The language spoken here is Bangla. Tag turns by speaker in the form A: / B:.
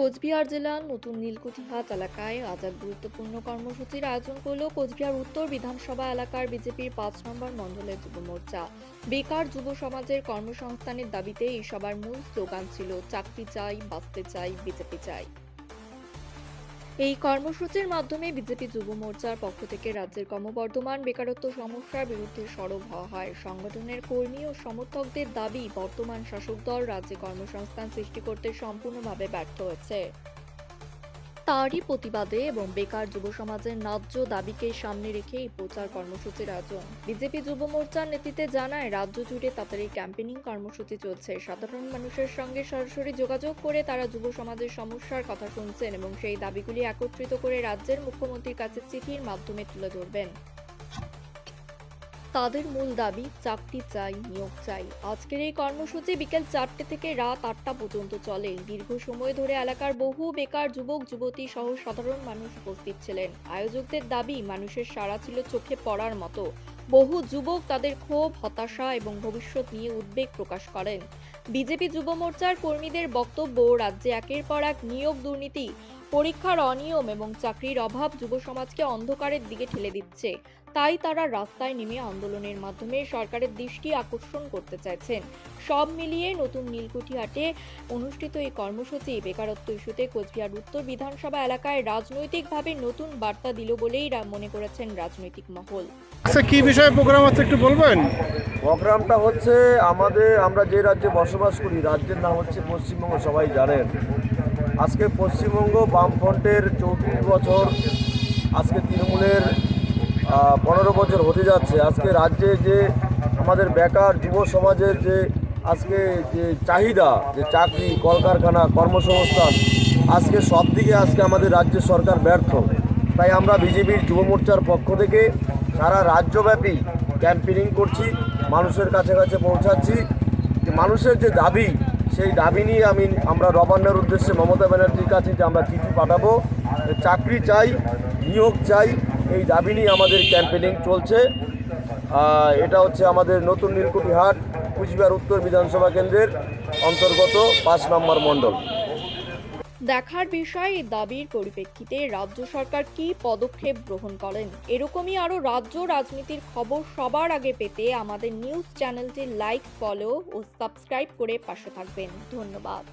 A: কোচবিহার জেলার নতুন নীলকুঠিহাট এলাকায় আজ এক গুরুত্বপূর্ণ কর্মসূচির আয়োজন করল কোচবিহার উত্তর বিধানসভা এলাকার বিজেপির ৫ নম্বর মণ্ডলের যুব মোর্চা। বেকার যুব সমাজের কর্মসংস্থানের দাবিতে এই সবার মূল স্লোগান ছিল চাকরি চাই, বাঁচতে চাই, বিজেপি চাই। এই কর্মসূচির মাধ্যমে বিজেপি যুব মোর্চার পক্ষ থেকে রাজ্যের ক্রমবর্ধমান বেকারত্ব সমস্যার বিরুদ্ধে সরব হওয়া হয়। সংগঠনের কর্মী ও সমর্থকদের দাবি, বর্তমান শাসক দল রাজ্যে কর্মসংস্থান সৃষ্টি করতে সম্পূর্ণভাবে ব্যর্থ হয়েছে। তারই প্রতিবাদে এবং বেকার যুব সমাজের ন্যায্য দাবিকে সামনে রেখে এই প্রচার কর্মসূচির আয়োজন। বিজেপি যুব মোর্চার নেতৃত্বে জানায়, রাজ্য জুড়ে তাদের এই ক্যাম্পেনিং কর্মসূচি চলছে। সাধারণ মানুষের সঙ্গে সরাসরি যোগাযোগ করে তারা যুব সমাজের সমস্যার কথা শুনছেন এবং সেই দাবিগুলি একত্রিত করে রাজ্যের মুখ্যমন্ত্রীর কাছে চিঠির মাধ্যমে তুলে ধরবেন। তাদের মূল দাবি চাকরি চাই, নিয়োগ চাই। আজকের এই কর্মসূচি বিকেল 4টে থেকে রাত 8টা পর্যন্ত চলে। দীর্ঘ সময় ধরে এলাকার বহু বেকার যুবক যুবতী সহ সাধারণ মানুষ উপস্থিত ছিলেন। আয়োজকদের দাবি, মানুষের সাড়া ছিল চোখে পড়ার মতো। বহু যুবক তাদের ক্ষোভ, হতাশা এবং ভবিষ্যৎ নিয়ে উদ্বেগ প্রকাশ করেন। বিজেপি যুব মোর্চার কর্মীদের বক্তব্য, রাজ্যে একের পর এক নিয়োগ দুর্নীতি, পরীক্ষার অনিয়ম এবং চাকরির অভাব যুব সমাজকে অন্ধকারের দিকে ঠেলে দিচ্ছে। তাই তারা রাস্তায় নেমে আন্দোলনের মাধ্যমে সরকারের দৃষ্টি আকর্ষণ করতে চাইছেন। সব মিলিয়ে নতুন নীলকুঠিহাটে অনুষ্ঠিত এই কর্মসূচি বেকারত্ব ইস্যুতে কোচবিহার উত্তর বিধানসভা এলাকায় রাজনৈতিকভাবে নতুন বার্তা দিল বলেই মনে করেছেন রাজনৈতিক মহল।
B: আচ্ছা, কি বিষয়ে প্রোগ্রাম আছে একটু বলবেন?
C: প্রোগ্রামটা হচ্ছে আমরা যে রাজ্যে বসবাস করি, রাজ্যের নাম হচ্ছে পশ্চিমবঙ্গ, সবাই জানেন। আজকে পশ্চিমবঙ্গ বামফ্রন্টের 34 বছর, আজকে তৃণমূলের 15 বছর হতে যাচ্ছে। আজকে রাজ্যে যে আমাদের বেকার যুব সমাজের যে আজকে যে চাহিদা, যে চাকরি, কলকারখানা, কর্মসংস্থান, আজকে সব দিকে আজকে আমাদের রাজ্য সরকার ব্যর্থ। তাই আমরা বিজেপির যুব মোর্চার পক্ষ থেকে সারা রাজ্যব্যাপী ক্যাম্পেনিং করছি, মানুষের কাছে কাছে পৌঁছাচ্ছি। যে মানুষের যে দাবি, সেই দাবি নিয়ে আমরা নবান্নের উদ্দেশ্যে মমতা ব্যানার্জির কাছে যে আমরা চিঠি পাঠাবো, চাকরি চাই, নিয়োগ চাই, এই দাবি নিয়ে আমাদের ক্যাম্পেনিং চলছে। এটা হচ্ছে আমাদের নতুন নীলকুঠিহাট কুচবিহার উত্তর বিধানসভা কেন্দ্রের অন্তর্গত 5 নম্বর মণ্ডল।
A: দেখার বিষয়, এই দাবির পরিপ্রেক্ষিতে রাজ্য সরকার কি পদক্ষেপ গ্রহণ করেন। এরকমই আরও রাজ্য রাজনীতির খবর সবার আগে পেতে আমাদের নিউজ চ্যানেলটি লাইক, ফলো ও সাবস্ক্রাইব করে পাশে থাকবেন। ধন্যবাদ।